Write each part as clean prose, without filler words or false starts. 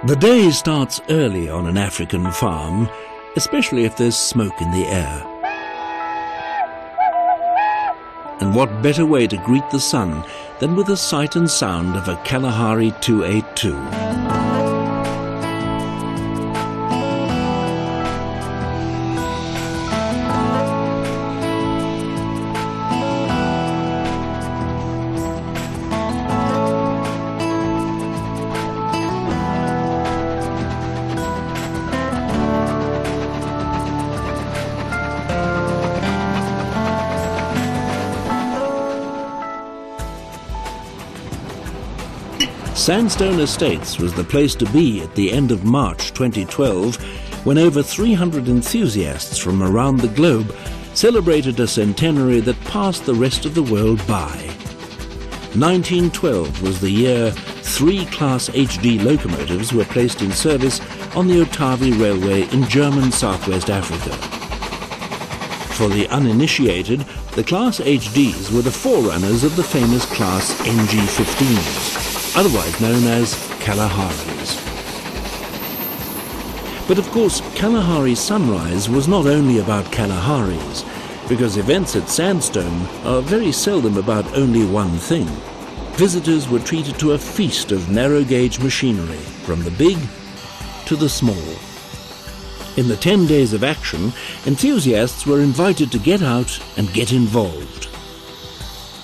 The day starts early on an African farm, especially if there's smoke in the air. And what better way to greet the sun than with the sight and sound of a Kalahari 282. Sandstone Estates was the place to be at the end of March 2012 when over 300 enthusiasts from around the globe celebrated a centenary that passed the rest of the world by. 1912 was the year 3 Class HD locomotives were placed in service on the Otavi Railway in German Southwest Africa. For the uninitiated, the Class HDs were the forerunners of the famous Class NG15s. Otherwise known as Kalaharis. But of course, Kalahari Sunrise was not only about Kalaharis, because events at Sandstone are very seldom about only one thing. Visitors were treated to a feast of narrow-gauge machinery, from the big to the small. In the 10 days of action, enthusiasts were invited to get out and get involved.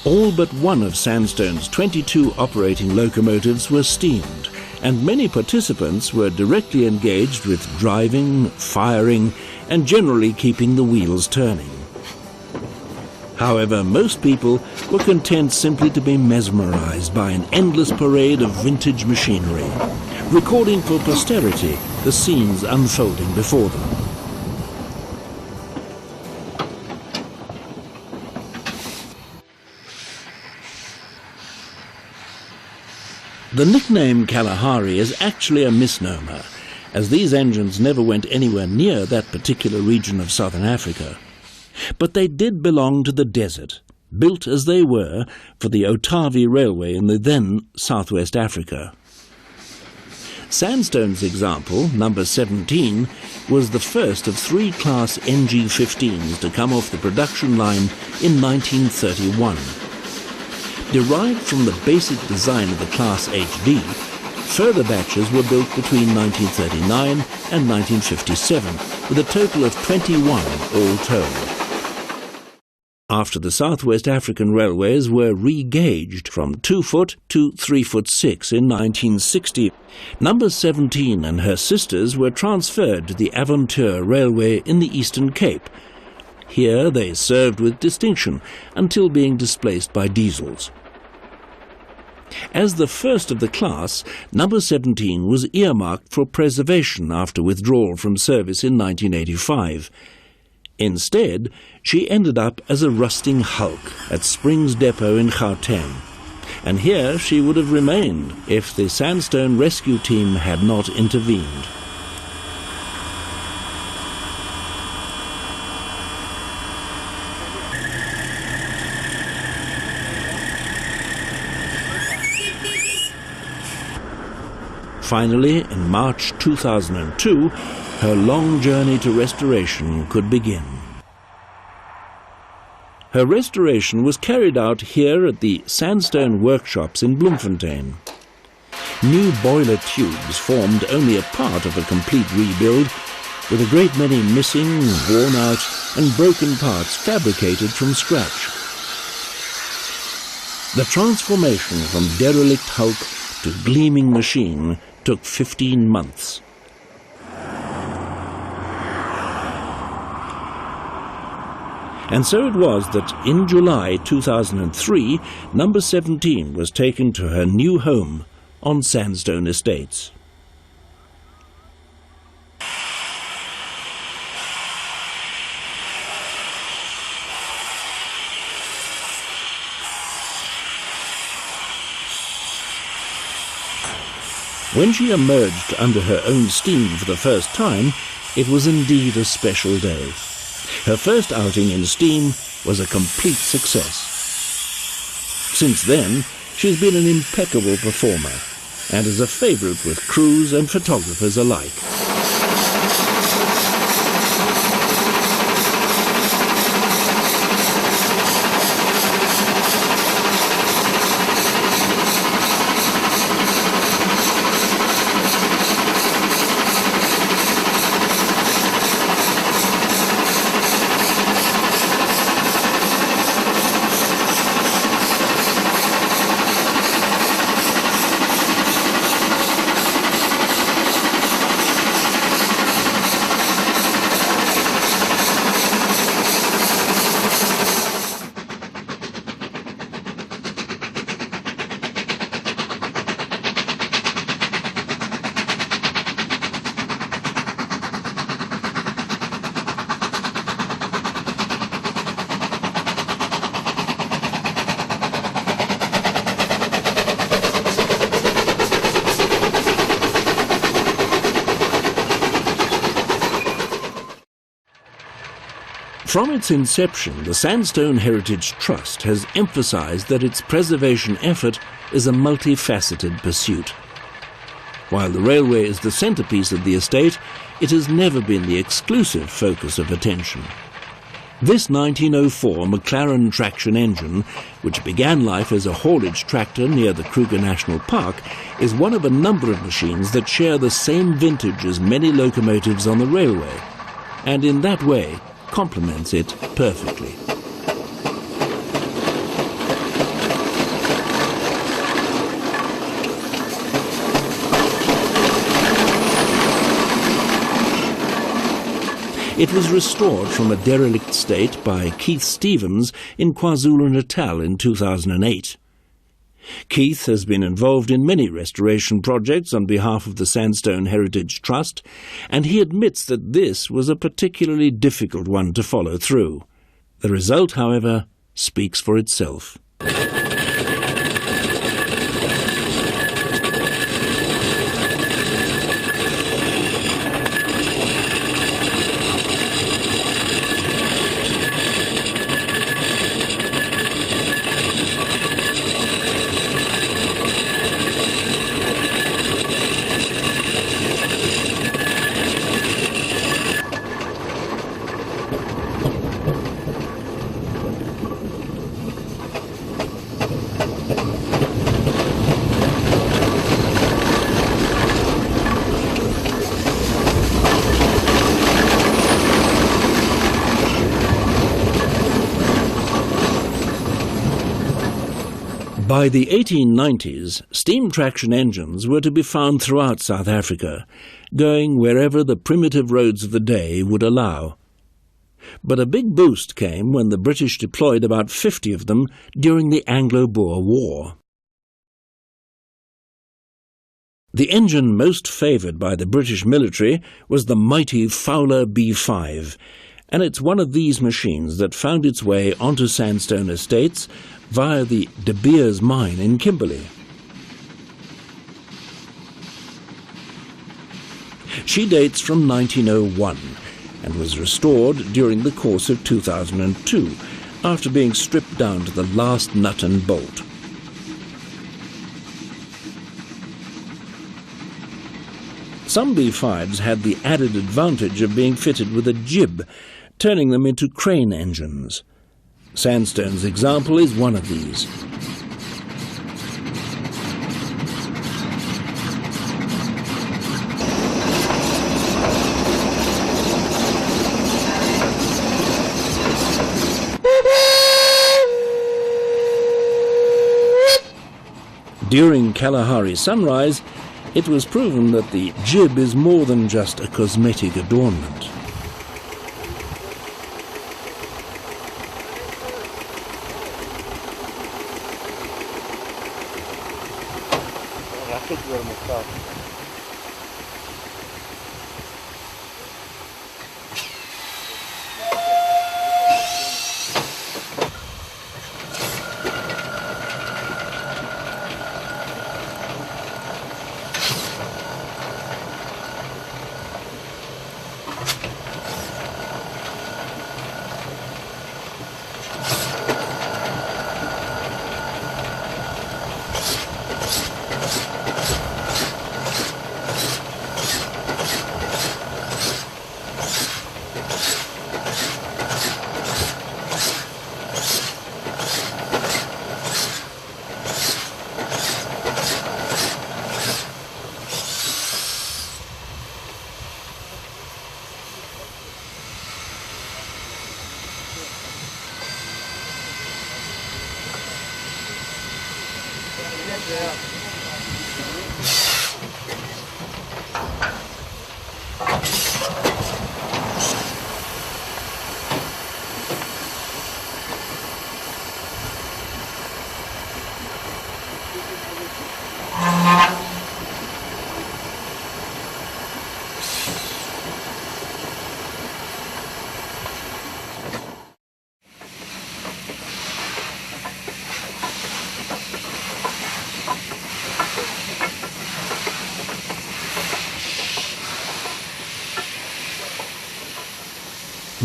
All but one of Sandstone's 22 operating locomotives were steamed, and many participants were directly engaged with driving, firing, and generally keeping the wheels turning. However, most people were content simply to be mesmerized by an endless parade of vintage machinery, recording for posterity the scenes unfolding before them. The nickname Kalahari is actually a misnomer, as these engines never went anywhere near that particular region of southern Africa. But they did belong to the desert, built as they were for the Otavi Railway in the then Southwest Africa. Sandstone's example, number 17, was the first of 3 Class NG15s to come off the production line in 1931. Derived from the basic design of the Class HD, further batches were built between 1939 and 1957, with a total of 21 all told. After the Southwest African railways were re-gauged from 2 foot to 3 foot 6 in 1960, number 17 and her sisters were transferred to the Aventure Railway in the Eastern Cape. Here they served with distinction until being displaced by diesels. As the first of the class, number 17 was earmarked for preservation after withdrawal from service in 1985. Instead, she ended up as a rusting hulk at Springs Depot in Gauteng, and here she would have remained if the Sandstone rescue team had not intervened. Finally, in March 2002, her long journey to restoration could begin. Her restoration was carried out here at the Sandstone workshops in Bloemfontein. New boiler tubes formed only a part of a complete rebuild, with a great many missing, worn out and broken parts fabricated from scratch. The transformation from derelict hulk to gleaming machine took 15 months. And so it was that in July 2003, number 17 was taken to her new home on Sandstone Estates. When she emerged under her own steam for the first time, it was indeed a special day. Her first outing in steam was a complete success. Since then, she's been an impeccable performer, and is a favourite with crews and photographers alike. From its inception, the Sandstone Heritage Trust has emphasised that its preservation effort is a multifaceted pursuit. While the railway is the centrepiece of the estate, it has never been the exclusive focus of attention. This 1904 McLaren traction engine, which began life as a haulage tractor near the Kruger National Park, is one of a number of machines that share the same vintage as many locomotives on the railway, and in that way complements it perfectly. It was restored from a derelict state by Keith Stevens in KwaZulu-Natal in 2008. Keith has been involved in many restoration projects on behalf of the Sandstone Heritage Trust, and he admits that this was a particularly difficult one to follow through. The result, however, speaks for itself. By the 1890s, steam traction engines were to be found throughout South Africa, going wherever the primitive roads of the day would allow. But a big boost came when the British deployed about 50 of them during the Anglo-Boer War. The engine most favoured by the British military was the mighty Fowler B5, and it's one of these machines that found its way onto Sandstone Estates via the De Beers mine in Kimberley. She dates from 1901 and was restored during the course of 2002 after being stripped down to the last nut and bolt. Some B5s had the added advantage of being fitted with a jib, turning them into crane engines. Sandstone's example is one of these. During Kalahari Sunrise, it was proven that the jib is more than just a cosmetic adornment.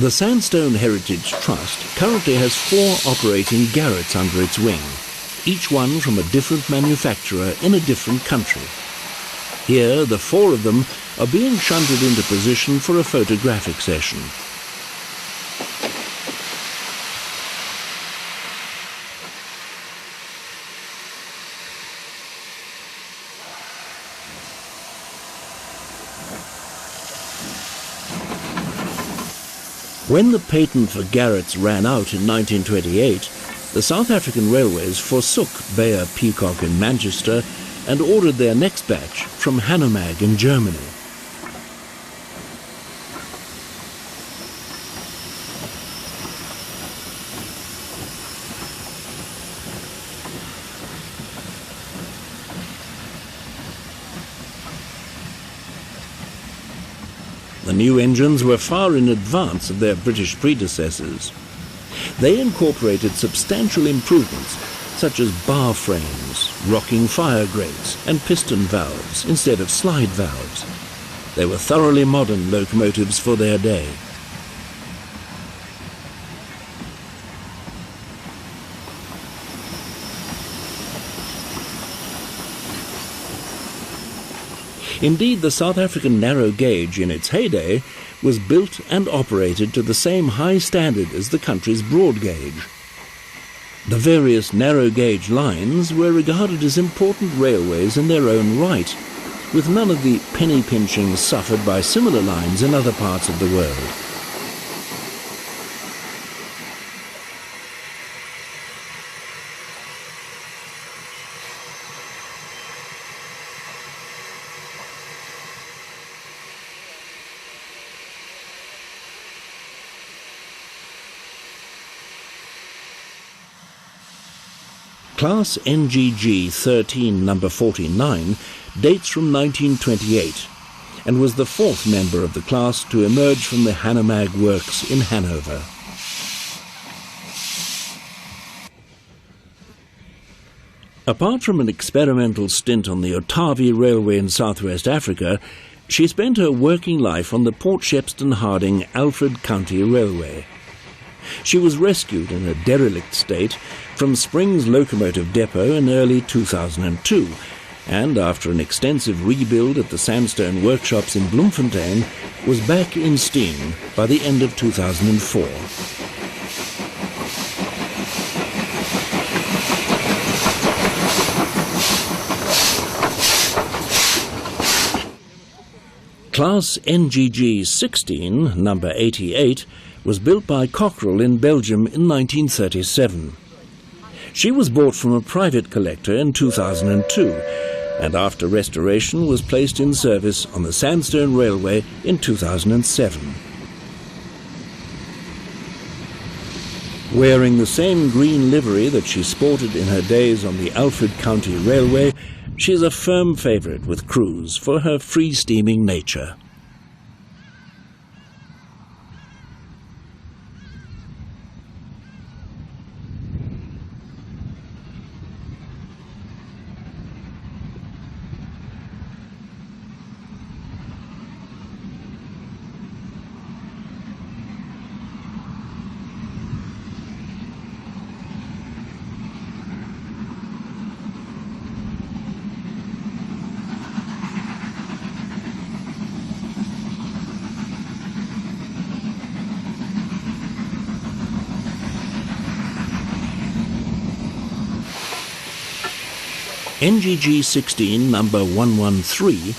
The Sandstone Heritage Trust currently has 4 operating Garretts under its wing, each one from a different manufacturer in a different country. Here, the 4 of them are being shunted into position for a photographic session. When the patent for Garretts ran out in 1928, the South African Railways forsook Bayer Peacock in Manchester and ordered their next batch from Hanomag in Germany. The new engines were far in advance of their British predecessors. They incorporated substantial improvements such as bar frames, rocking fire grates and piston valves instead of slide valves. They were thoroughly modern locomotives for their day. Indeed, the South African narrow gauge in its heyday was built and operated to the same high standard as the country's broad gauge. The various narrow gauge lines were regarded as important railways in their own right, with none of the penny pinching suffered by similar lines in other parts of the world. Class NGG 13 number 49 dates from 1928 and was the 4th member of the class to emerge from the Hanomag works in Hanover. Apart from an experimental stint on the Otavi Railway in southwest Africa, she spent her working life on the Port Shepstone-Harding Alfred County Railway. She was rescued in a derelict state from Springs Locomotive Depot in early 2002, and after an extensive rebuild at the Sandstone workshops in Bloemfontein, was back in steam by the end of 2004. Class NGG 16, number 88, was built by Cockerell in Belgium in 1937. She was bought from a private collector in 2002, and after restoration was placed in service on the Sandstone Railway in 2007. Wearing the same green livery that she sported in her days on the Alfred County Railway, she is a firm favourite with crews for her free-steaming nature. NGG 16 number 113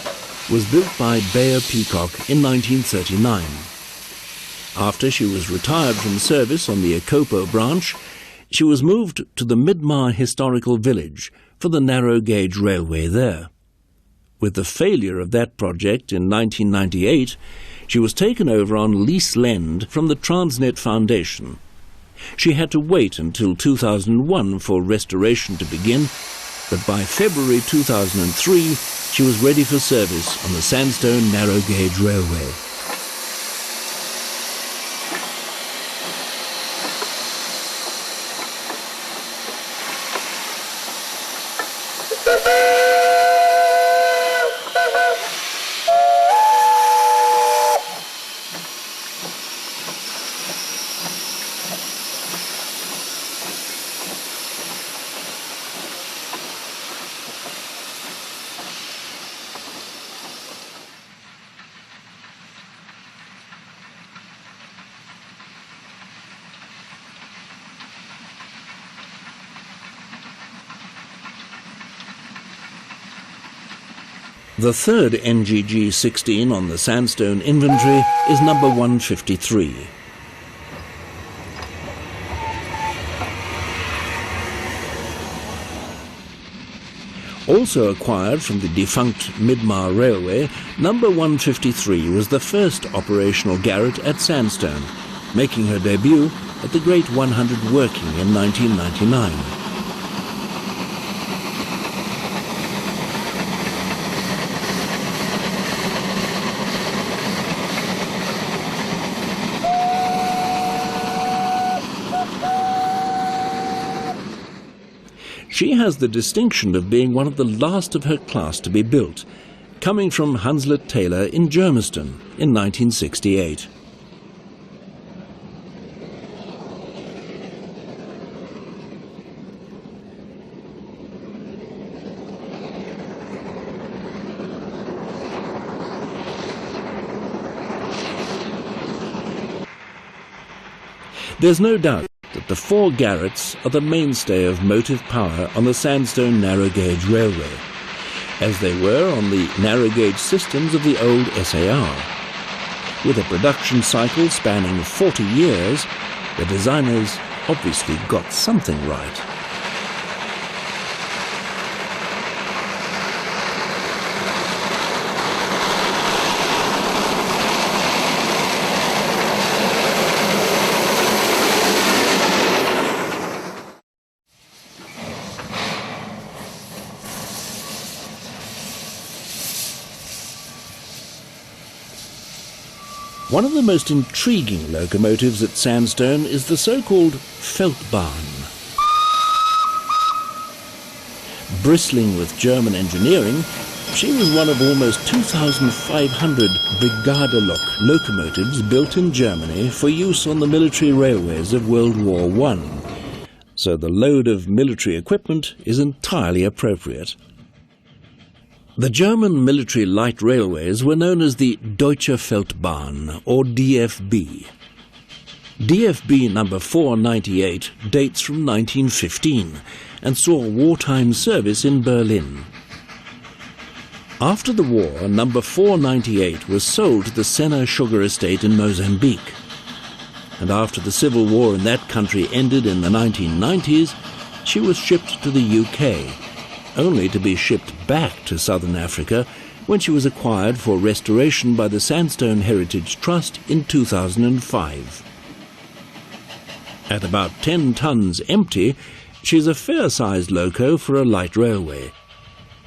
was built by Bayer Peacock in 1939. After she was retired from service on the Ekopo branch, she was moved to the Midmar Historical Village for the narrow-gauge railway there. With the failure of that project in 1998, she was taken over on lease lend from the Transnet Foundation. She had to wait until 2001 for restoration to begin, but by February 2003 she was ready for service on the Sandstone narrow-gauge railway. The third NGG-16 on the Sandstone inventory is number 153. Also acquired from the defunct Midmar Railway, number 153 was the first operational Garrett at Sandstone, making her debut at the Great 100 working in 1999. She has the distinction of being one of the last of her class to be built, coming from Hunslet Taylor in Germiston in 1968. There's no doubt that the four Garretts are the mainstay of motive power on the Sandstone narrow-gauge railway, as they were on the narrow-gauge systems of the old SAR. With a production cycle spanning 40 years, the designers obviously got something right. One of the most intriguing locomotives at Sandstone is the so-called Feldbahn. Bristling with German engineering, she was one of almost 2,500 Brigadelok locomotives built in Germany for use on the military railways of World War I. So the load of military equipment is entirely appropriate. The German military light railways were known as the Deutsche Feldbahn, or DFB. DFB number 498 dates from 1915 and saw wartime service in Berlin. After the war, number 498 was sold to the Senna sugar estate in Mozambique. And after the civil war in that country ended in the 1990s, she was shipped to the UK, only to be shipped back to southern Africa when she was acquired for restoration by the Sandstone Heritage Trust in 2005. At about 10 tons empty, she's a fair-sized loco for a light railway.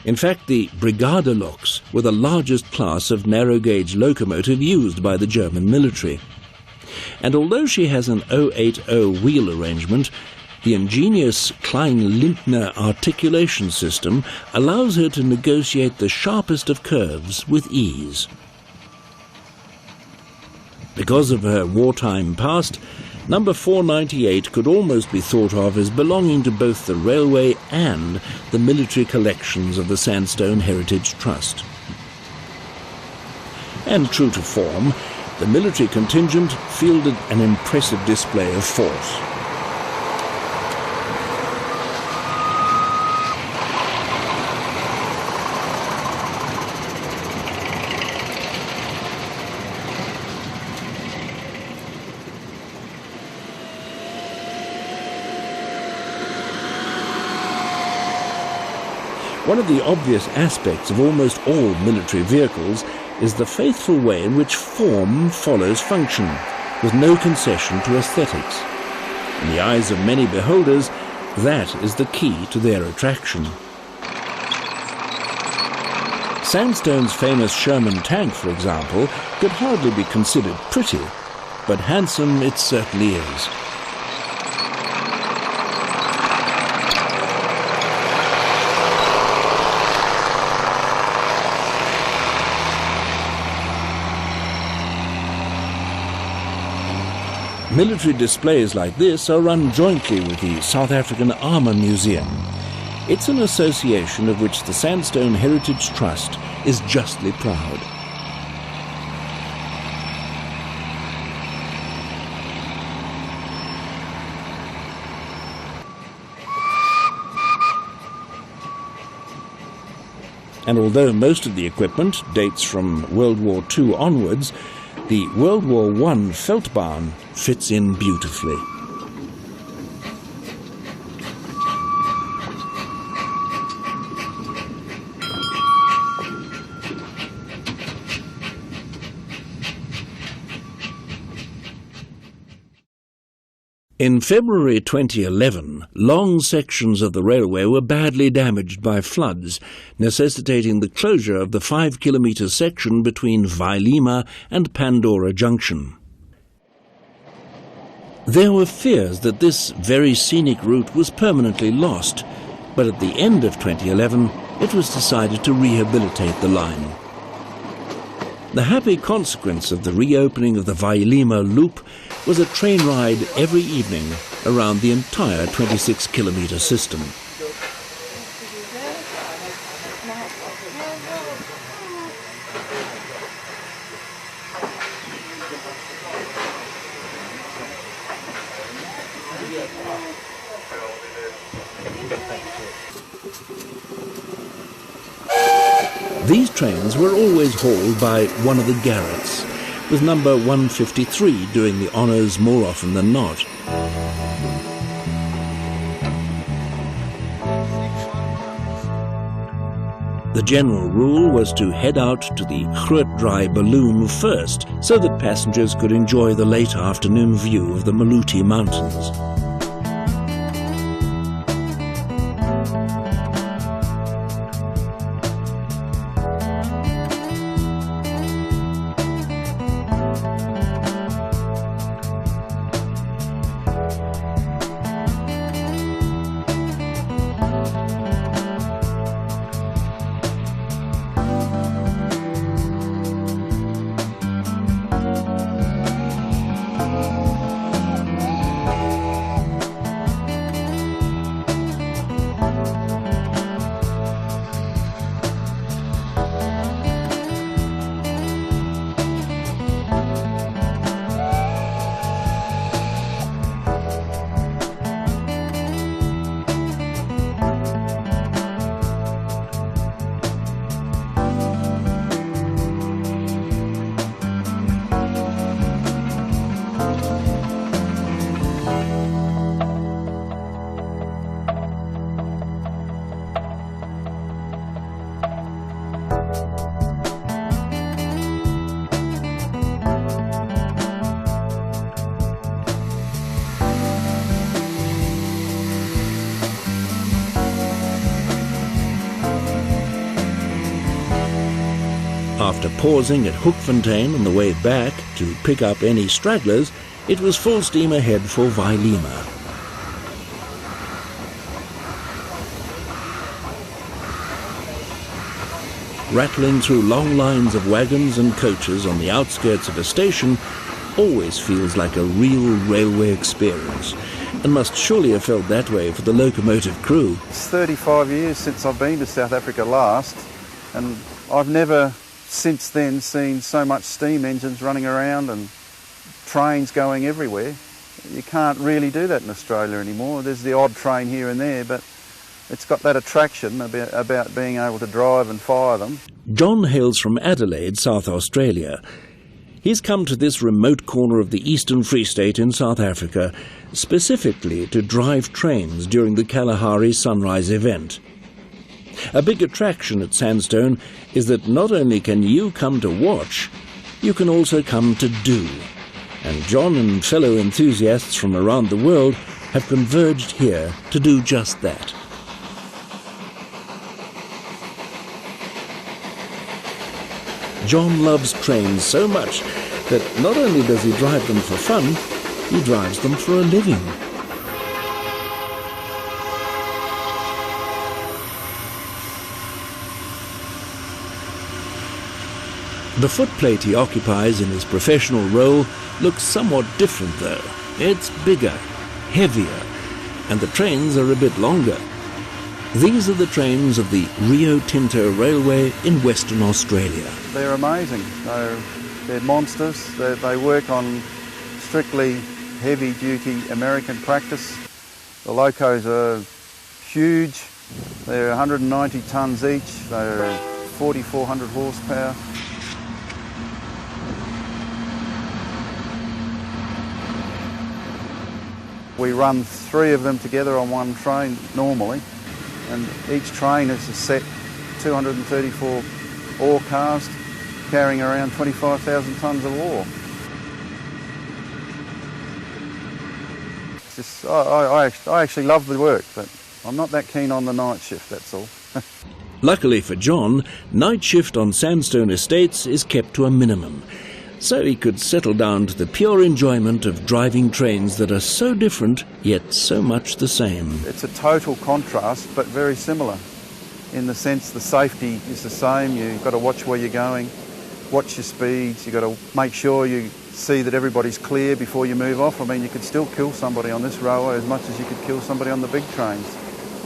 In fact, the Brigadeloks were the largest class of narrow-gauge locomotive used by the German military. And although she has an 080 wheel arrangement, the ingenious Klein-Lindner articulation system allows her to negotiate the sharpest of curves with ease. Because of her wartime past, number 498 could almost be thought of as belonging to both the railway and the military collections of the Sandstone Heritage Trust. And true to form, the military contingent fielded an impressive display of force. One of the obvious aspects of almost all military vehicles is the faithful way in which form follows function, with no concession to aesthetics. In the eyes of many beholders, that is the key to their attraction. Sandstone's famous Sherman tank, for example, could hardly be considered pretty, but handsome it certainly is. Military displays like this are run jointly with the South African Armour Museum. It's an association of which the Sandstone Heritage Trust is justly proud. And although most of the equipment dates from World War II onwards, the World War I Feldbahn fits in beautifully. In February 2011, long sections of the railway were badly damaged by floods, necessitating the closure of the 5-kilometre section between Vailima and Pandora Junction. There were fears that this very scenic route was permanently lost, but at the end of 2011, it was decided to rehabilitate the line. The happy consequence of the reopening of the Vailima loop was a train ride every evening around the entire 26-kilometre system. These trains were always hauled by one of the Garretts, with number 153 doing the honours more often than not. The general rule was to head out to the Grootdraai balloon first, so that passengers could enjoy the late afternoon view of the Maluti Mountains. After pausing at Hoekfontein on the way back to pick up any stragglers, it was full steam ahead for Vailima. Rattling through long lines of wagons and coaches on the outskirts of a station always feels like a real railway experience, and must surely have felt that way for the locomotive crew. It's 35 years since I've been to South Africa last, and I've never since then seen so much steam engines running around and trains going everywhere. You can't really do that in Australia anymore. There's the odd train here and there, but it's got that attraction about being able to drive and fire them. John hails from Adelaide, South Australia. He's come to this remote corner of the Eastern Free State in South Africa specifically to drive trains during the Kalahari Sunrise event. A big attraction at Sandstone is that not only can you come to watch, you can also come to do. And John and fellow enthusiasts from around the world have converged here to do just that. John loves trains so much that not only does he drive them for fun, he drives them for a living. The footplate he occupies in his professional role looks somewhat different though. It's bigger, heavier, and the trains are a bit longer. These are the trains of the Rio Tinto Railway in Western Australia. They're amazing. They're monsters. They work on strictly heavy-duty American practice. The locos are huge. They're 190 tonnes each. They're 4,400 horsepower. We run 3 of them together on one train normally, and each train is a set 234 ore cars carrying around 25,000 tonnes of ore. It's just, I actually love the work, but I'm not that keen on the night shift, that's all. Luckily for John, night shift on Sandstone Estates is kept to a minimum, so he could settle down to the pure enjoyment of driving trains that are so different, yet so much the same. It's a total contrast, but very similar, in the sense the safety is the same. You've got to watch where you're going, watch your speeds, you've got to make sure you see that everybody's clear before you move off. I mean, you could still kill somebody on this railway as much as you could kill somebody on the big trains.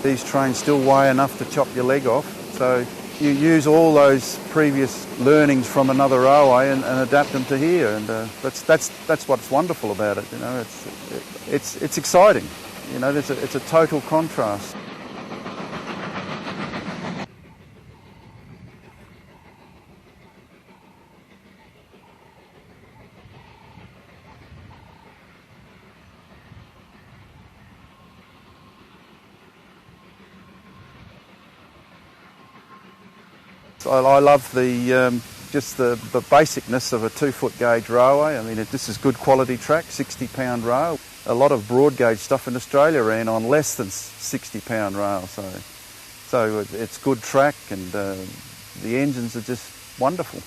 These trains still weigh enough to chop your leg off, so you use all those previous learnings from another railway and adapt them to here, and that's what's wonderful about it. You know, it's exciting. You know, it's a total contrast. I love just the basicness of a 2-foot gauge railway. I mean, this is good quality track, 60-pound rail. A lot of broad gauge stuff in Australia ran on less than 60-pound rail, so it's good track, and the engines are just wonderful.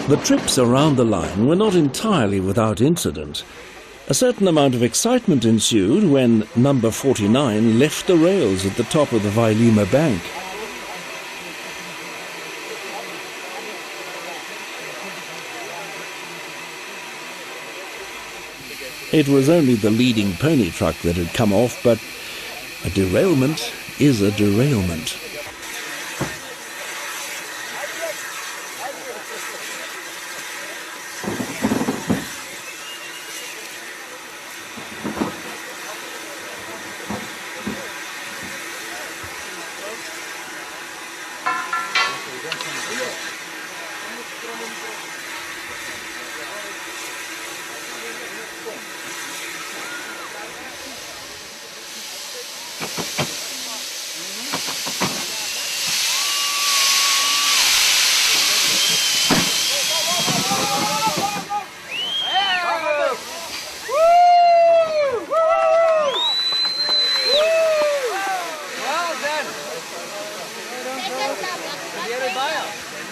The trips around the line were not entirely without incident. A certain amount of excitement ensued when number 49 left the rails at the top of the Vailima bank. It was only the leading pony truck that had come off, but a derailment is a derailment.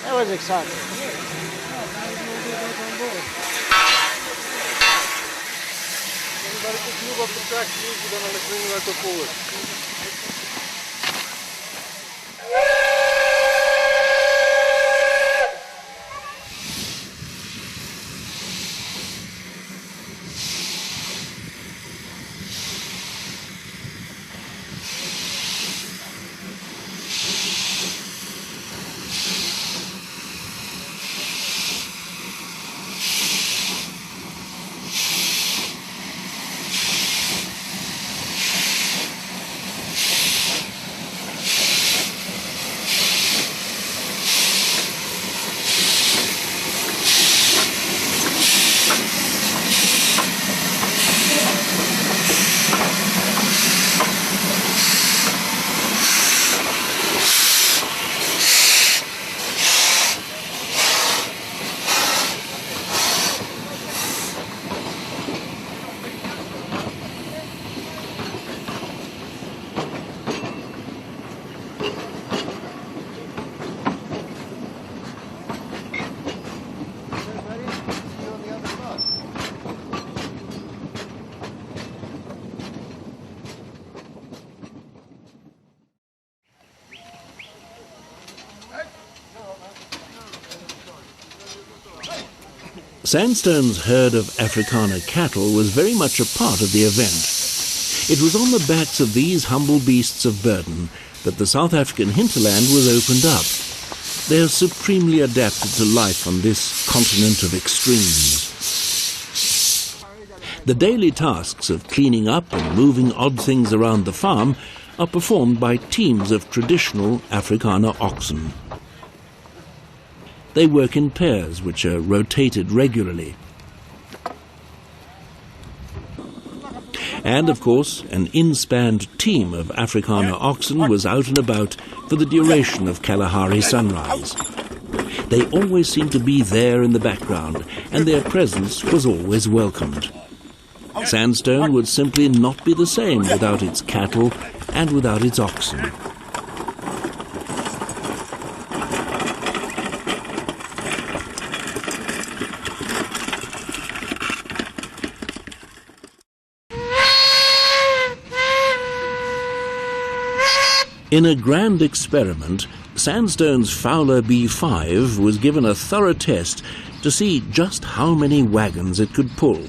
That was exciting. Everybody just move off the track, please. We're going to bring you right forward. Sandstone's herd of Afrikaner cattle was very much a part of the event. It was on the backs of these humble beasts of burden that the South African hinterland was opened up. They are supremely adapted to life on this continent of extremes. The daily tasks of cleaning up and moving odd things around the farm are performed by teams of traditional Afrikaner oxen. They work in pairs which are rotated regularly. And, of course, an inspanned team of Afrikaner oxen was out and about for the duration of Kalahari Sunrise. They always seemed to be there in the background, and their presence was always welcomed. Sandstone would simply not be the same without its cattle and without its oxen. In a grand experiment, Sandstone's Fowler B5 was given a thorough test to see just how many wagons it could pull.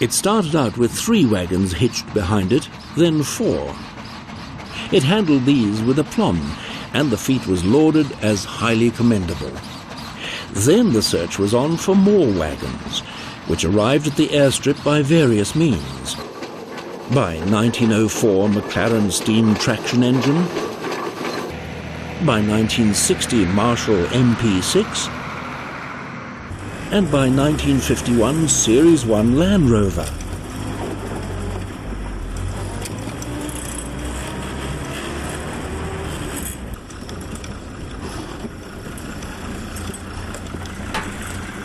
It started out with 3 wagons hitched behind it, then 4. It handled these with aplomb, and the feat was lauded as highly commendable. Then the search was on for more wagons, which arrived at the airstrip by various means. By 1904 McLaren steam traction engine, by 1960 Marshall MP6, and by 1951 Series 1 Land Rover.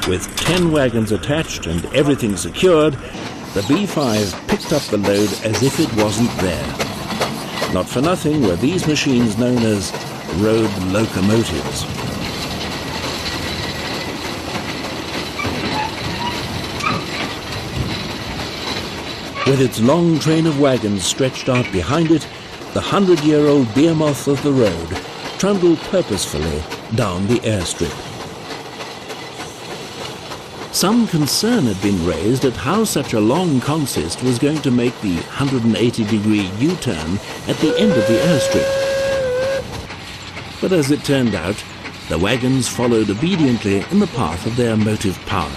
With 10 wagons attached and everything secured, the B5 picked up the load as if it wasn't there. Not for nothing were these machines known as road locomotives. With its long train of wagons stretched out behind it, the 100-year-old behemoth of the road trundled purposefully down the airstrip. Some concern had been raised at how such a long consist was going to make the 180-degree U-turn at the end of the airstrip. But as it turned out, the wagons followed obediently in the path of their motive power.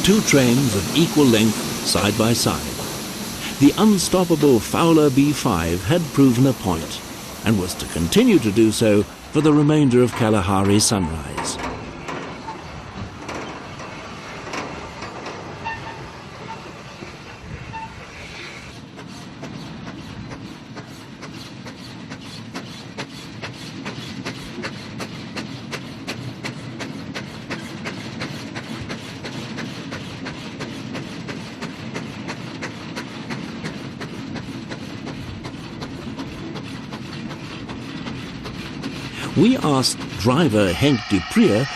Two trains of equal length side by side. The unstoppable Fowler B5 had proven a point, and was to continue to do so for the remainder of Kalahari Sunrise. We asked driver Henk de Prier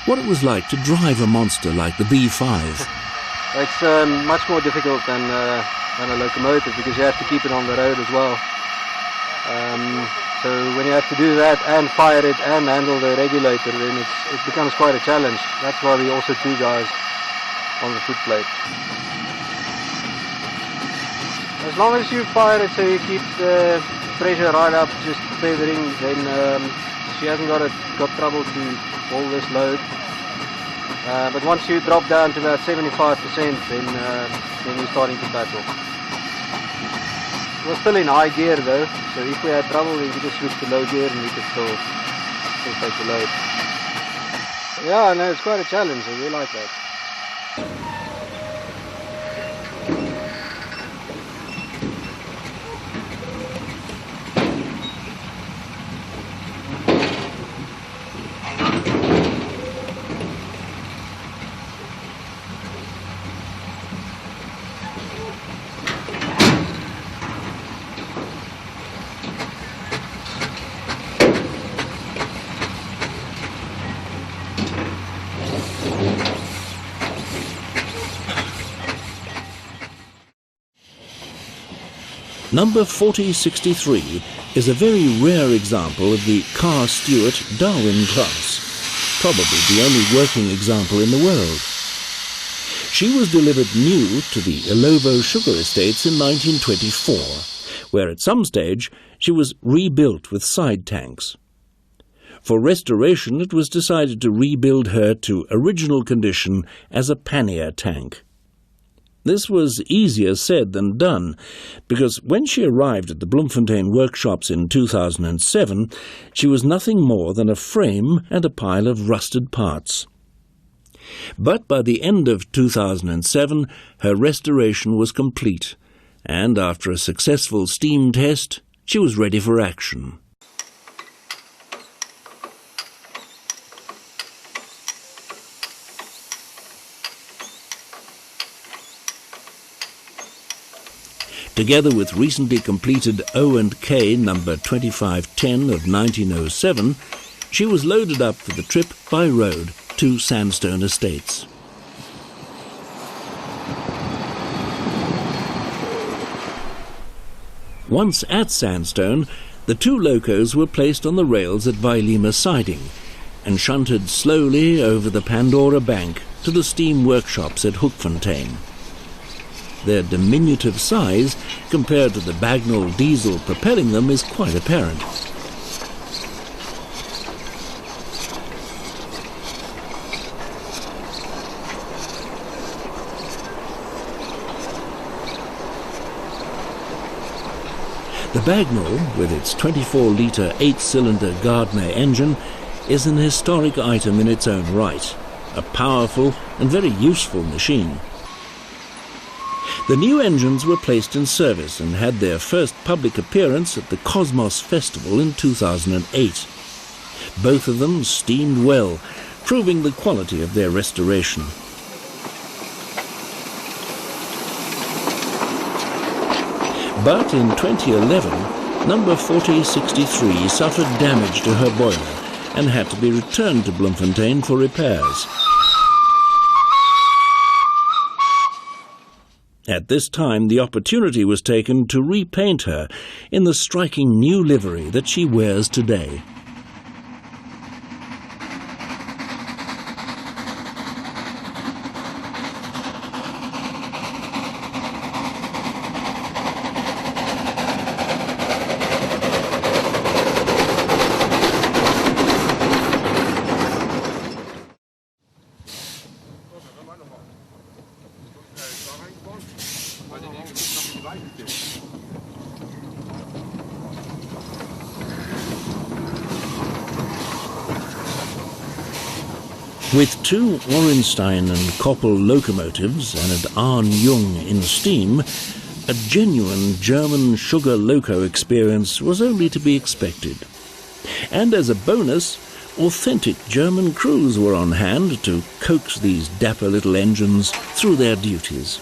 what it was like to drive a monster like the B5. It's much more difficult than a locomotive because you have to keep it on the road as well. So when you have to do that and fire it and handle the regulator, then it becomes quite a challenge. That's why we also 2 guys on the footplate. As long as you fire it so you keep the pressure right up, just feathering, then she hasn't got trouble to hold this load. But once you drop down to about 75%, then you're starting to battle. We're still in high gear though, so if we had trouble, we could just switch to low gear and we could still take the load. Yeah, no, it's quite a challenge, so we like that. Number 4063 is a very rare example of the Car Stewart Darwin class, probably the only working example in the world. She was delivered new to the Ilovo Sugar Estates in 1924, where at some stage she was rebuilt with side tanks. For restoration, it was decided to rebuild her to original condition as a pannier tank. This was easier said than done, because when she arrived at the Bloemfontein workshops in 2007, she was nothing more than a frame and a pile of rusted parts. But by the end of 2007, her restoration was complete, and after a successful steam test, she was ready for action. Together with recently completed O&K number 2510 of 1907, she was loaded up for the trip by road to Sandstone Estates. Once at Sandstone, the two locos were placed on the rails at Vailima siding and shunted slowly over the Pandora Bank to the steam workshops at Hoekfontein. Their diminutive size, compared to the Bagnall diesel propelling them, is quite apparent. The Bagnall, with its 24-litre 8-cylinder Gardner engine, is an historic item in its own right, a powerful and very useful machine. The new engines were placed in service and had their first public appearance at the Cosmos Festival in 2008. Both of them steamed well, proving the quality of their restoration. But in 2011, number 4063 suffered damage to her boiler and had to be returned to Bloemfontein for repairs. At this time, the opportunity was taken to repaint her in the striking new livery that she wears today. With two Orenstein and Koppel locomotives and an Arn Jung in steam, a genuine German sugar loco experience was only to be expected. And as a bonus, authentic German crews were on hand to coax these dapper little engines through their duties.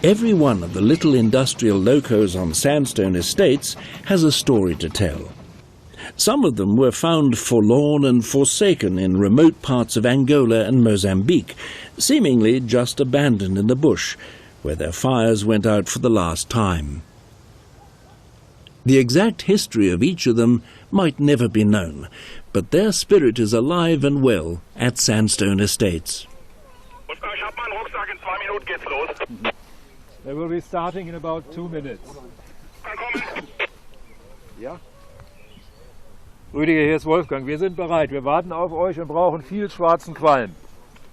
Every one of the little industrial locos on Sandstone Estates has a story to tell. Some of them were found forlorn and forsaken in remote parts of Angola and Mozambique, seemingly just abandoned in the bush, where their fires went out for the last time. The exact history of each of them might never be known, but their spirit is alive and well at Sandstone Estates. They will be starting in about 2 minutes. Ja. Rüdiger, hier ist Wolfgang. Wir sind bereit. Wir warten auf euch und brauchen viel schwarzen Qualm.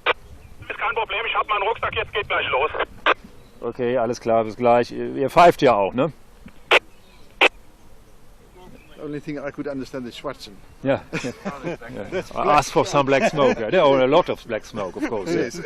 Ist kein Problem, ich habe meinen Rucksack, jetzt geht gleich los. Okay, alles klar, bis gleich. Ihr pfeift ja auch, ne? The only thing I could understand is Schwarzen. Yeah. I asked for some black smoke. There are a lot of black smoke, of course. Yes.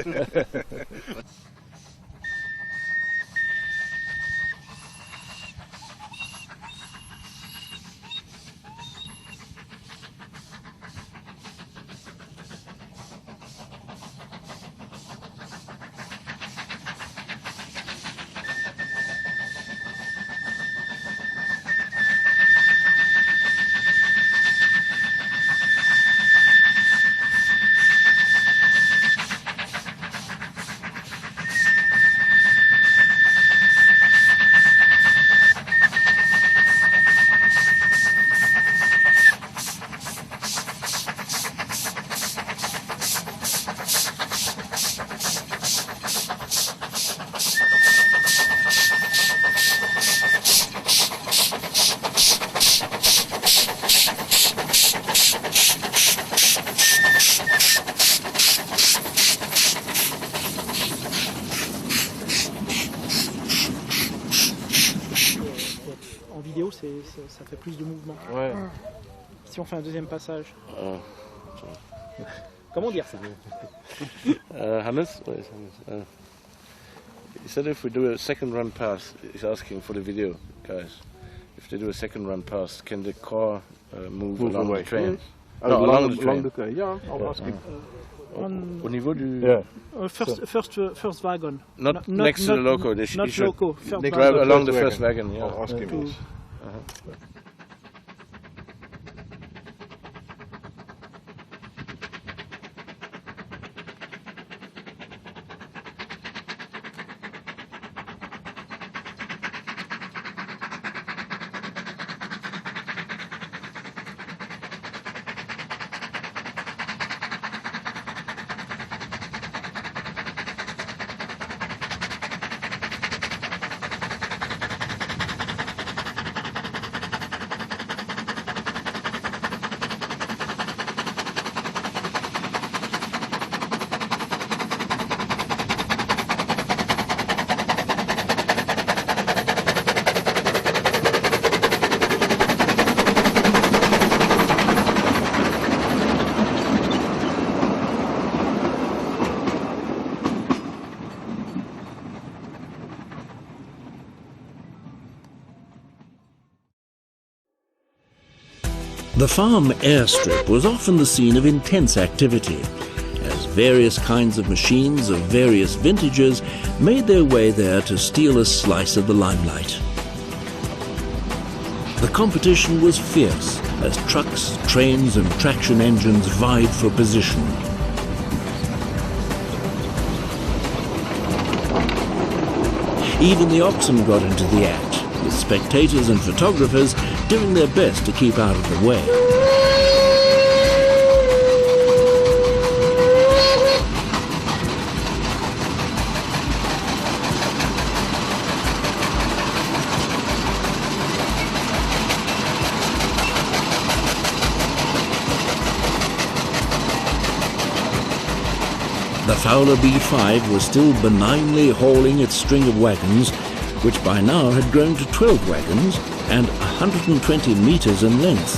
Ça fait plus de mouvement. Ouais. Si on fait un deuxième passage. Comment dire ça? Hannes, he said if we do a second run past, he's asking for the video, guys. If they do a second run past, can the car move along away. the train? Yes. No, along the train. Yeah, I'll ask him. Au niveau du... First wagon. Not next to the loco. They Not should loco. First drive wagon. along the first wagon. Yeah. I'll ask him. Yes. The farm airstrip was often the scene of intense activity, as various kinds of machines of various vintages made their way there to steal a slice of the limelight. The competition was fierce as trucks, trains and traction engines vied for position. Even the oxen got into the act, with spectators and photographers doing their best to keep out of the way. The Fowler B5 was still benignly hauling its string of wagons, which by now had grown to 12 wagons and 120 meters in length.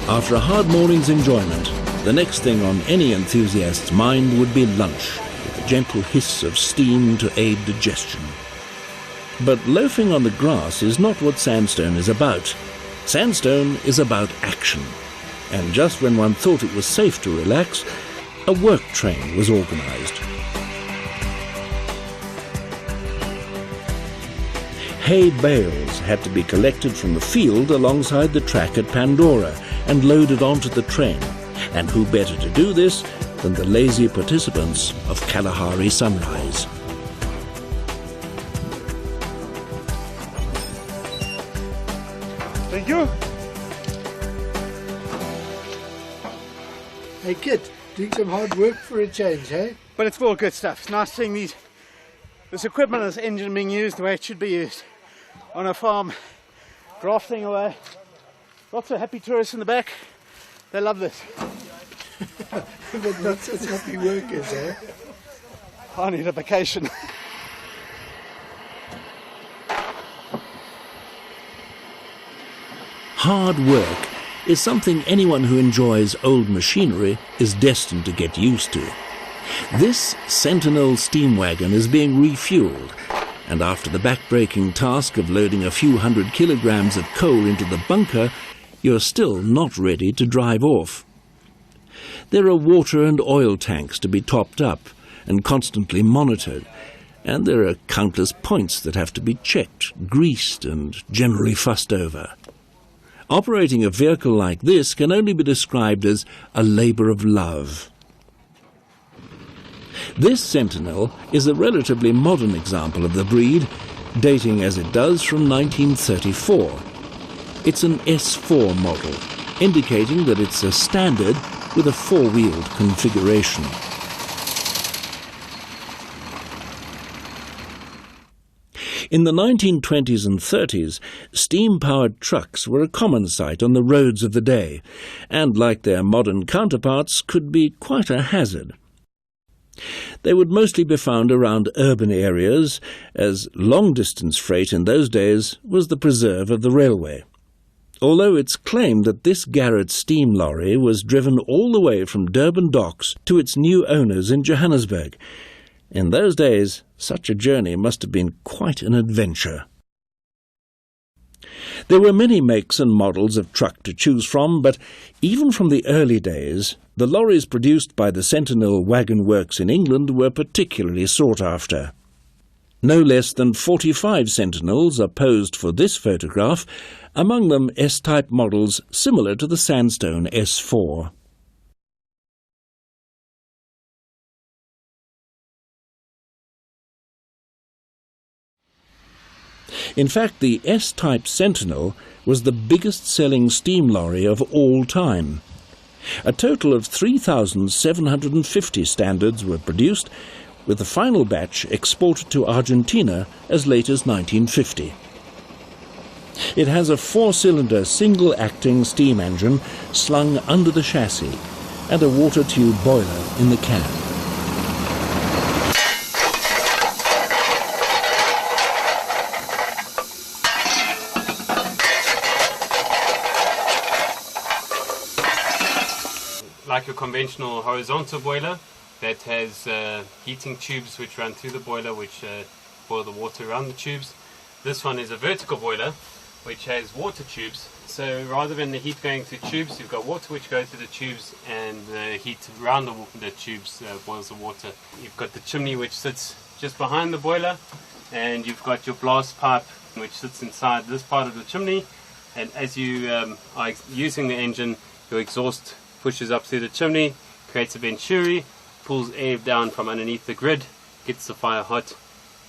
After a hard morning's enjoyment, the next thing on any enthusiast's mind would be lunch, with a gentle hiss of steam to aid digestion. But loafing on the grass is not what Sandstone is about. Sandstone is about action. And just when one thought it was safe to relax, a work train was organised. Hay bales had to be collected from the field alongside the track at Pandora and loaded onto the train. And who better to do this than the lazy participants of Kalahari Sunrise? Thank you. Hey kid, doing some hard work for a change, hey? But it's all good stuff. It's nice seeing this equipment, this engine being used the way it should be used on a farm grafting away. Lots of happy tourists in the back. They love this. But not such happy workers, eh? I need a vacation. Hard work is something anyone who enjoys old machinery is destined to get used to. This Sentinel steam wagon is being refueled, and after the back-breaking task of loading a few 100 kilograms of coal into the bunker, you're still not ready to drive off. There are water and oil tanks to be topped up and constantly monitored, and there are countless points that have to be checked, greased and generally fussed over. Operating a vehicle like this can only be described as a labour of love. This Sentinel is a relatively modern example of the breed, dating as it does from 1934. It's an S4 model, indicating that it's a standard with a four-wheeled configuration. In the 1920s and 30s, steam-powered trucks were a common sight on the roads of the day, and like their modern counterparts, could be quite a hazard. They would mostly be found around urban areas, as long-distance freight in those days was the preserve of the railway. Although it's claimed that this Garrett steam lorry was driven all the way from Durban docks to its new owners in Johannesburg. In those days, such a journey must have been quite an adventure. There were many makes and models of truck to choose from, but even from the early days, the lorries produced by the Sentinel Wagon Works in England were particularly sought after. No less than 45 Sentinels are posed for this photograph, among them S-type models similar to the Sandstone S4. In fact, the S-type Sentinel was the biggest-selling steam lorry of all time. A total of 3,750 standards were produced, with the final batch exported to Argentina as late as 1950. It has a four-cylinder single-acting steam engine slung under the chassis and a water tube boiler in the cab. Like a conventional horizontal boiler that has heating tubes which run through the boiler which boil the water around the tubes. This one is a vertical boiler which has water tubes, so rather than the heat going through tubes, you've got water which goes through the tubes, and the heat around the tubes boils the water. You've got the chimney which sits just behind the boiler, and you've got your blast pipe which sits inside this part of the chimney, and as you are using the engine, your exhaust pushes up through the chimney, creates a venturi, pulls air down from underneath the grid, gets the fire hot,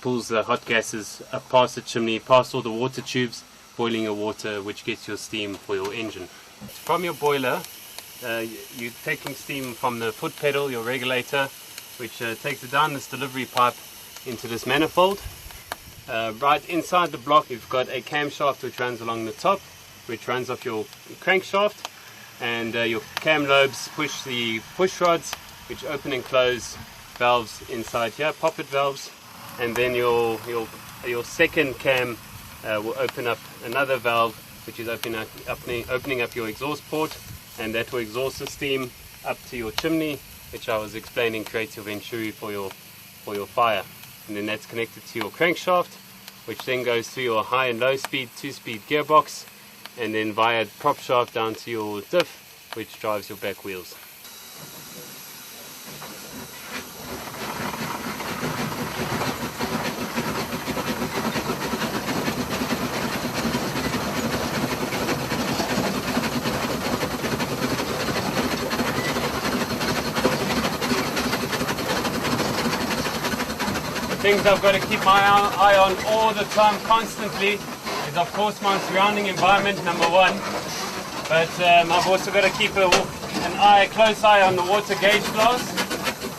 pulls the hot gases up past the chimney, past all the water tubes, boiling your water, which gets your steam for your engine. From your boiler, you're taking steam from the foot pedal, your regulator, which takes it down this delivery pipe into this manifold. Right inside the block, you've got a camshaft which runs along the top, which runs off your crankshaft. And your cam lobes push the push rods, which open and close valves inside here, poppet valves, and then your second cam will open up another valve, which is opening up your exhaust port, and that will exhaust the steam up to your chimney, which I was explaining creates your venturi for your fire, and then that's connected to your crankshaft, which then goes through your high and low speed 2-speed gearbox, and then via prop shaft down to your diff, which drives your back wheels. The things I've got to keep my eye on all the time, constantly, is of course my surrounding environment, number one, but I've also got to keep a close eye on the water gauge glass.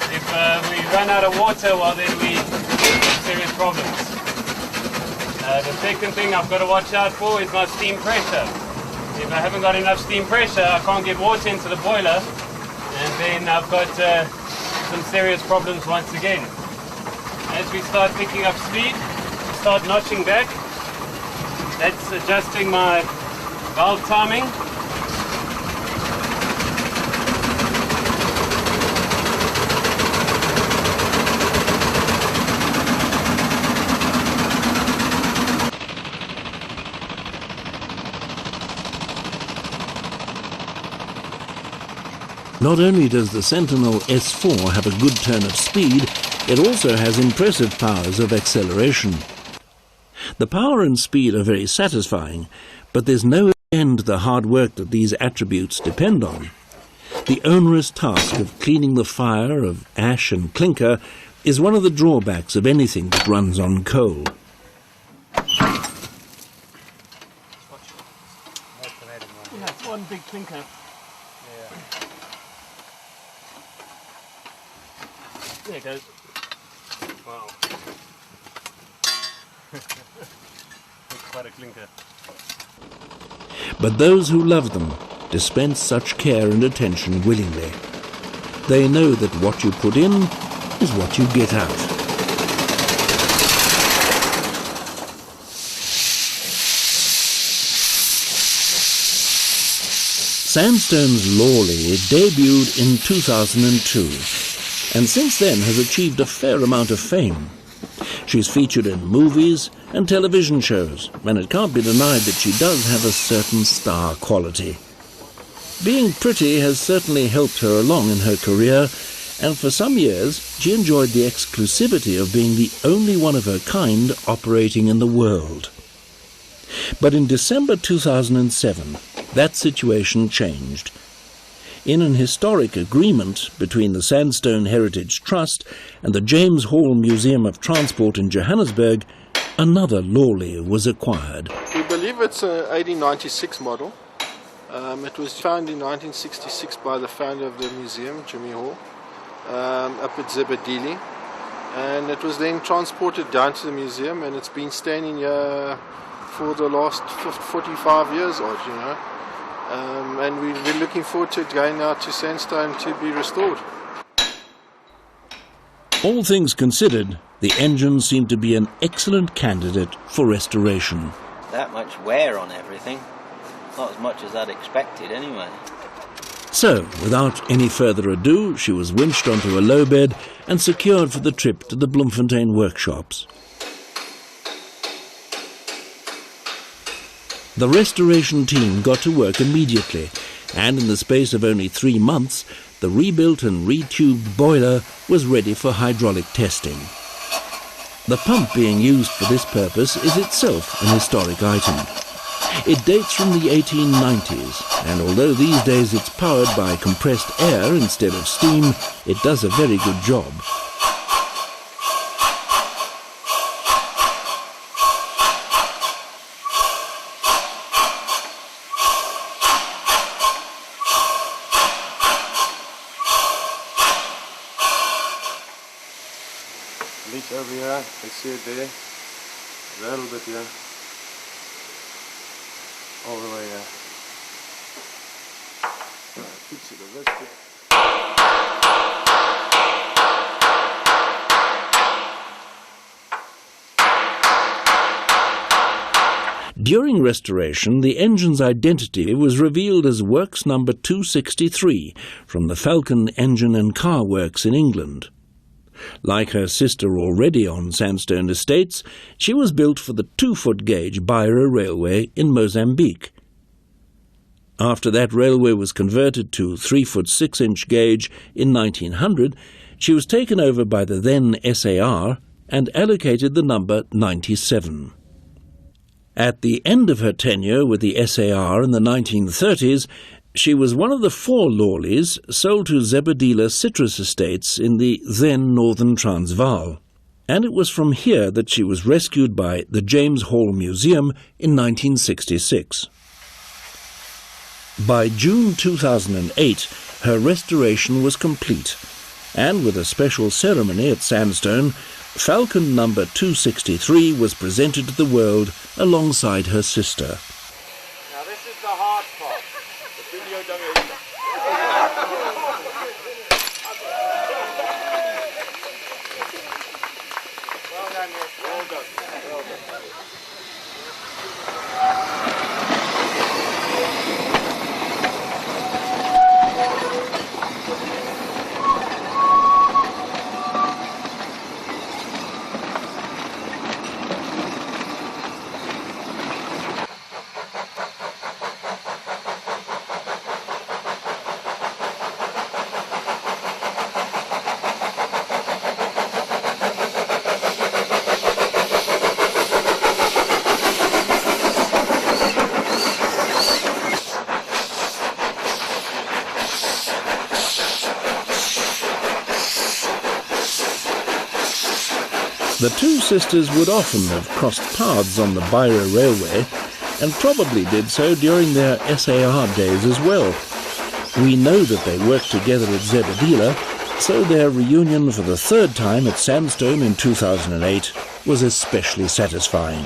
If we run out of water, well then we have serious problems. The second thing I've got to watch out for is my steam pressure. If I haven't got enough steam pressure, I can't get water into the boiler, and then I've got some serious problems once again. As we start picking up speed, start notching back. That's adjusting my valve timing. Not only does the Sentinel S4 have a good turn of speed, it also has impressive powers of acceleration. The power and speed are very satisfying, but there's no end to the hard work that these attributes depend on. The onerous task of cleaning the fire of ash and clinker is one of the drawbacks of anything that runs on coal. Yeah, it's one big clinker. There it goes. Wow. That's quite a clinker. But those who love them dispense such care and attention willingly. They know that what you put in is what you get out. Sandstone's lorry debuted in 2002. And since then has achieved a fair amount of fame. She's featured in movies and television shows, and it can't be denied that she does have a certain star quality. Being pretty has certainly helped her along in her career, and for some years she enjoyed the exclusivity of being the only one of her kind operating in the world. But in December 2007, that situation changed. In an historic agreement between the Sandstone Heritage Trust and the James Hall Museum of Transport in Johannesburg, another lorry was acquired. We believe it's an 1896 model. It was found in 1966 by the founder of the museum, Jimmy Hall, up at Zebedili. And it was then transported down to the museum, and it's been standing here for the last 45 years odd, you know. And we're looking forward to it going out to Sandstone to be restored. All things considered, the engine seemed to be an excellent candidate for restoration. That much wear on everything, not as much as I'd expected anyway. So, without any further ado, she was winched onto a low bed and secured for the trip to the Bloemfontein workshops. The restoration team got to work immediately, and in the space of only 3 months, the rebuilt and retubed boiler was ready for hydraulic testing. The pump being used for this purpose is itself an historic item. It dates from the 1890s, and although these days it's powered by compressed air instead of steam, it does a very good job. Leak over here, I see it there, a little bit here, all the way here. Fix it a bit. During restoration, the engine's identity was revealed as Works number 263 from the Falcon Engine and Car Works in England. Like her sister already on Sandstone Estates, she was built for the 2-foot gauge Beira Railway in Mozambique. After that railway was converted to 3-foot 6-inch gauge in 1900, she was taken over by the then SAR and allocated the number 97. At the end of her tenure with the SAR in the 1930s, she was one of the 4 lorries sold to Zebedila Citrus Estates in the then northern Transvaal, and it was from here that she was rescued by the James Hall Museum in 1966. By June 2008, her restoration was complete, and with a special ceremony at Sandstone, Falcon number 263 was presented to the world alongside her sister. Now this is the hard part. The video dummy. Well done, yes. Well done. Well done. The two sisters would often have crossed paths on the Beira Railway, and probably did so during their SAR days as well. We know that they worked together at Zebedila, so their reunion for the third time at Sandstone in 2008 was especially satisfying.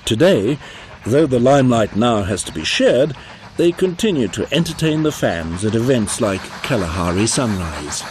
Today, though the limelight now has to be shared, they continue to entertain the fans at events like Kalahari Sunrise.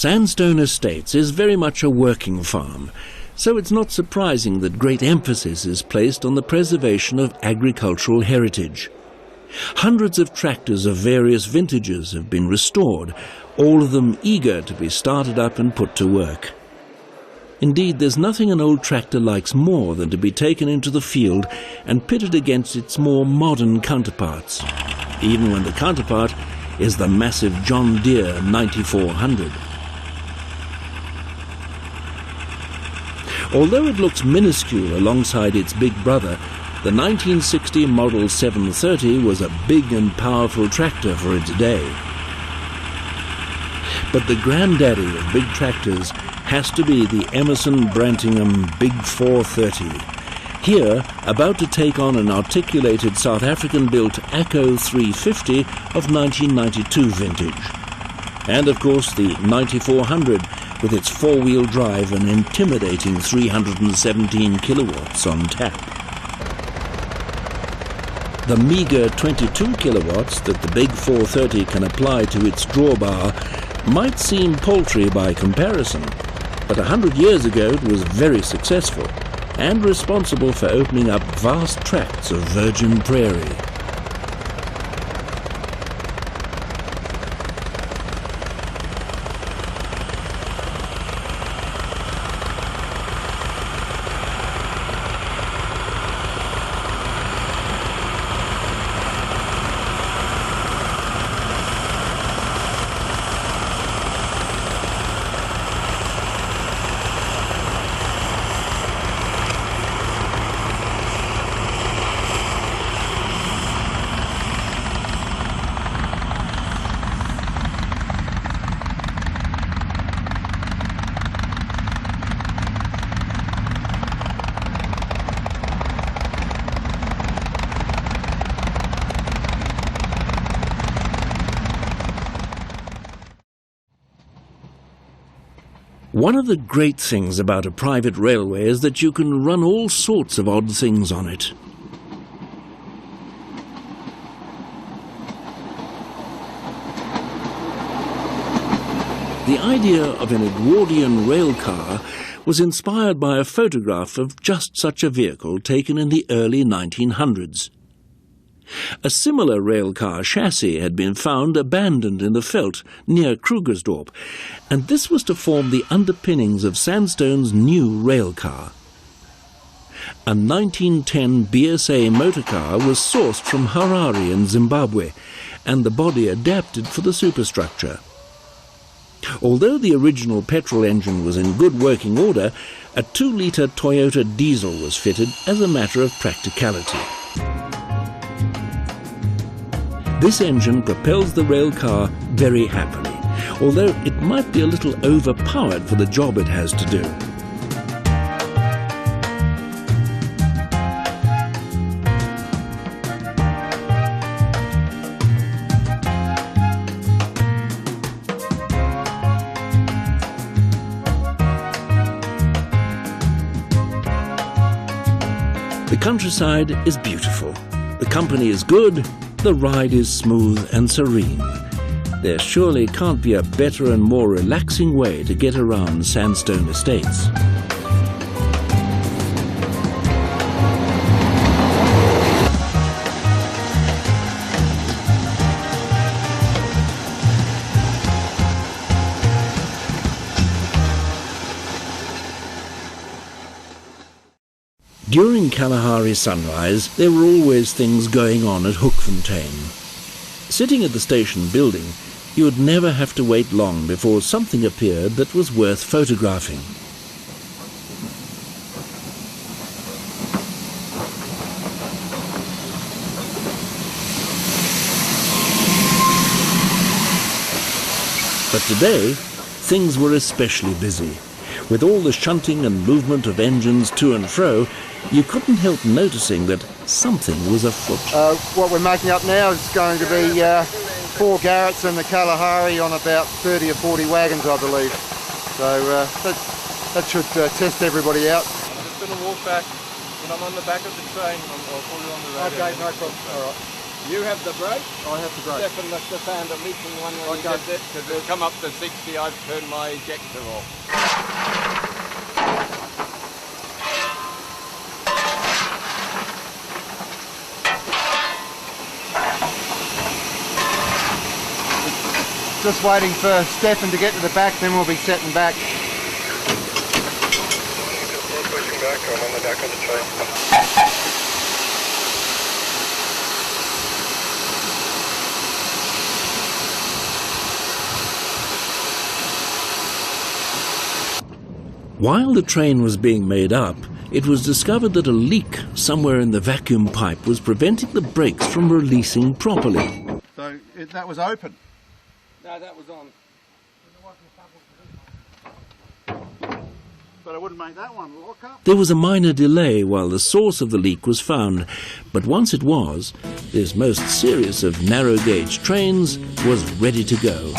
Sandstone Estates is very much a working farm, so it's not surprising that great emphasis is placed on the preservation of agricultural heritage. Hundreds of tractors of various vintages have been restored, all of them eager to be started up and put to work. Indeed, there's nothing an old tractor likes more than to be taken into the field and pitted against its more modern counterparts, even when the counterpart is the massive John Deere 9400. Although it looks minuscule alongside its big brother, the 1960 Model 730 was a big and powerful tractor for its day. But the granddaddy of big tractors has to be the Emerson Brantingham Big 430. Here, about to take on an articulated South African-built ACO 350 of 1992 vintage. And of course the 9400 with its four-wheel drive and intimidating 317 kilowatts on tap. The meagre 22 kilowatts that the big 430 can apply to its drawbar might seem paltry by comparison, but 100 years ago it was very successful and responsible for opening up vast tracts of virgin prairie. One of the great things about a private railway is that you can run all sorts of odd things on it. The idea of an Edwardian rail car was inspired by a photograph of just such a vehicle taken in the early 1900s. A similar railcar chassis had been found abandoned in the veldt near Krugersdorp, and this was to form the underpinnings of Sandstone's new railcar. A 1910 BSA motorcar was sourced from Harare in Zimbabwe, and the body adapted for the superstructure. Although the original petrol engine was in good working order, a 2-litre Toyota diesel was fitted as a matter of practicality. This engine propels the rail car very happily, although it might be a little overpowered for the job it has to do. The countryside is beautiful, the company is good, the ride is smooth and serene. There surely can't be a better and more relaxing way to get around Sandstone Estates. During Kalahari Sunrise, there were always things going on at Hookfontein. Sitting at the station building, you would never have to wait long before something appeared that was worth photographing. But today, things were especially busy. With all the shunting and movement of engines to and fro, you couldn't help noticing that something was afoot. What we're making up now is going to be 4 Garretts and the Kalahari on about 30 or 40 wagons, I believe. So that should test everybody out. I'm just going to walk back. When I'm on the back of the train, I'll pull you on the radio. Okay, no problem. All right. You have the brake? I have the brake. Step and lift the fan, the leaking one when you get it, because it'll come up to 60, I've turned my ejector off. Just waiting for Stefan to get to the back, then we'll be setting back. We're pushing back, I'm on the back of the train. While the train was being made up, it was discovered that a leak somewhere in the vacuum pipe was preventing the brakes from releasing properly. So that was open? No, that was on. But I wouldn't make that one lock up. There was a minor delay while the source of the leak was found, but once it was, this most serious of narrow-gauge trains was ready to go.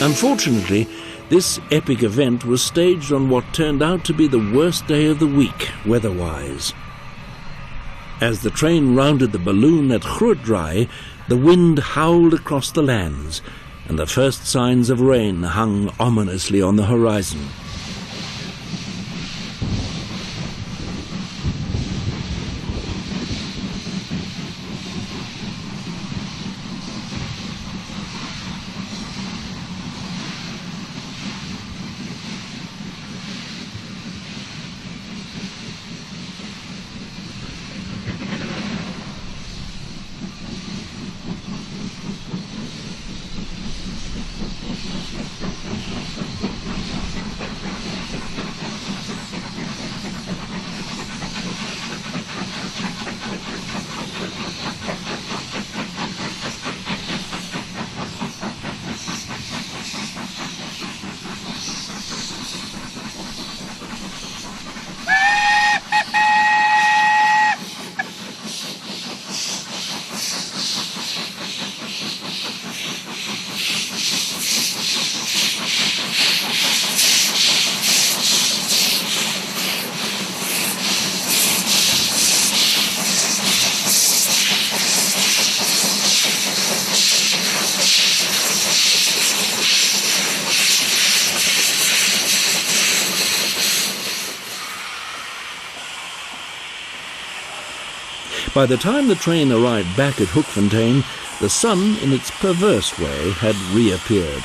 Unfortunately, this epic event was staged on what turned out to be the worst day of the week, weather-wise. As the train rounded the balloon at Grootdraai, the wind howled across the lands, and the first signs of rain hung ominously on the horizon. By the time the train arrived back at Hookfontein, the sun, in its perverse way, had reappeared.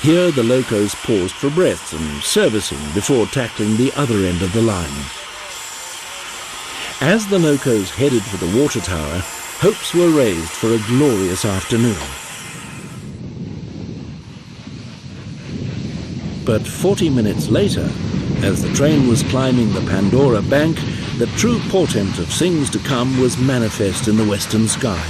Here the locos paused for breath and servicing before tackling the other end of the line. As the locos headed for the water tower, hopes were raised for a glorious afternoon. But 40 minutes later, as the train was climbing the Pandora bank, the true portent of things to come was manifest in the western sky.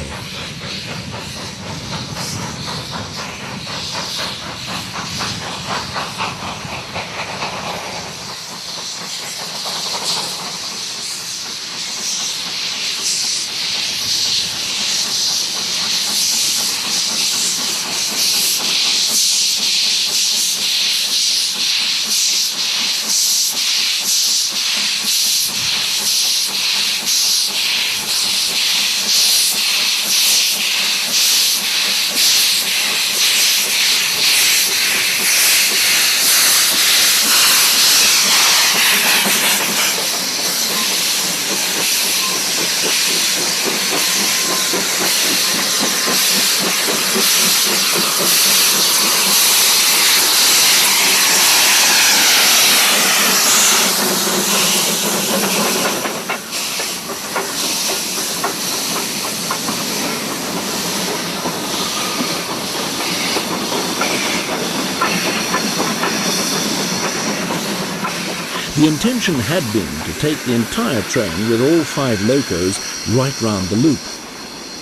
The intention had been to take the entire train with all 5 locos right round the loop.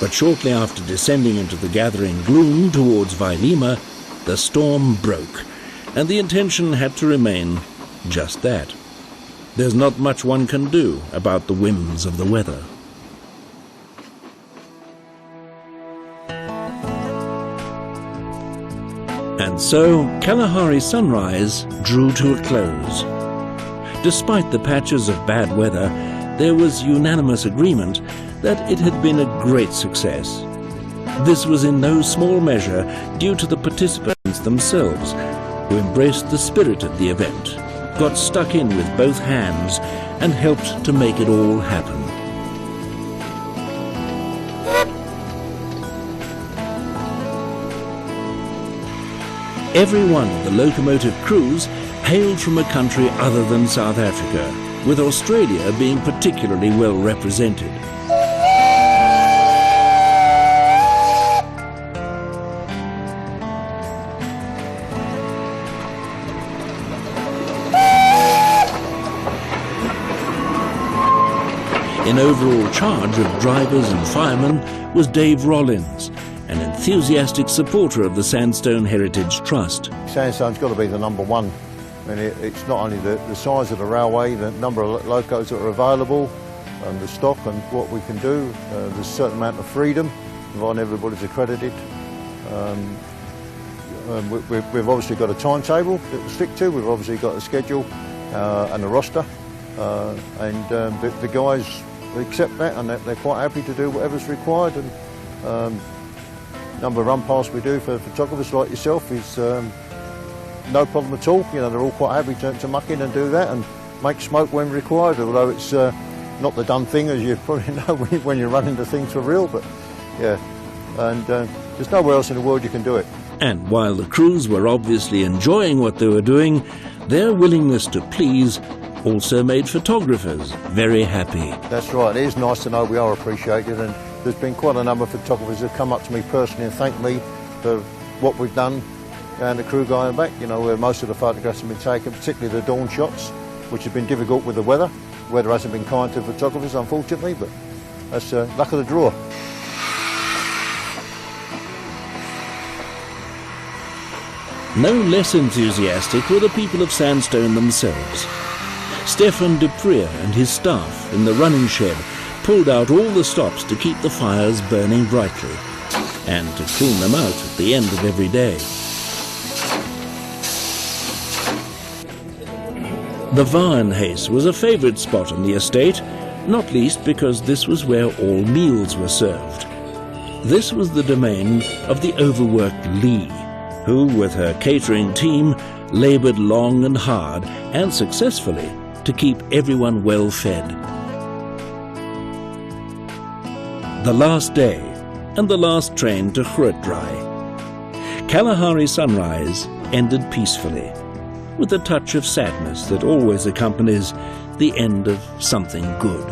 But shortly after descending into the gathering gloom towards Vailima, the storm broke, and the intention had to remain just that. There's not much one can do about the whims of the weather. And so Kalahari Sunrise drew to a close. Despite the patches of bad weather, there was unanimous agreement that it had been a great success. This was in no small measure due to the participants themselves, who embraced the spirit of the event, got stuck in with both hands, and helped to make it all happen. Every one of the locomotive crews hailed from a country other than South Africa, with Australia being particularly well represented. In overall charge of drivers and firemen was Dave Rollins, an enthusiastic supporter of the Sandstone Heritage Trust. Sandstone's got to be the number one. I mean, it's not only the size of the railway, the number of locos that are available, and the stock and what we can do. There's a certain amount of freedom, providing everybody's accredited. We've obviously got a timetable that we stick to. We've obviously got a schedule and a roster, and the guys accept that, and they're quite happy to do whatever's required. And number of run pass we do for photographers like yourself is no problem at all. You know, they're all quite happy to muck in and do that and make smoke when required, although it's not the done thing, as you probably know when you run into things for real. But yeah, and there's nowhere else in the world you can do it. And while the crews were obviously enjoying what they were doing, their willingness to please also made photographers very happy. That's right, it is nice to know we are appreciated, and there's been quite a number of photographers who've come up to me personally and thanked me for what we've done and the crew going back, you know, where most of the photographs have been taken, particularly the dawn shots, which have been difficult with the weather. The weather hasn't been kind to photographers, unfortunately, but that's luck of the draw. No less enthusiastic were the people of Sandstone themselves. Stefan Duprier and his staff in the running shed pulled out all the stops to keep the fires burning brightly and to cool them out at the end of every day. The Varenhuis was a favourite spot on the estate, not least because this was where all meals were served. This was the domain of the overworked Lee, who, with her catering team, laboured long and hard and successfully to keep everyone well fed. the last day and the last train to Grootdraai. Kalahari Sunrise ended peacefully, with a touch of sadness that always accompanies the end of something good.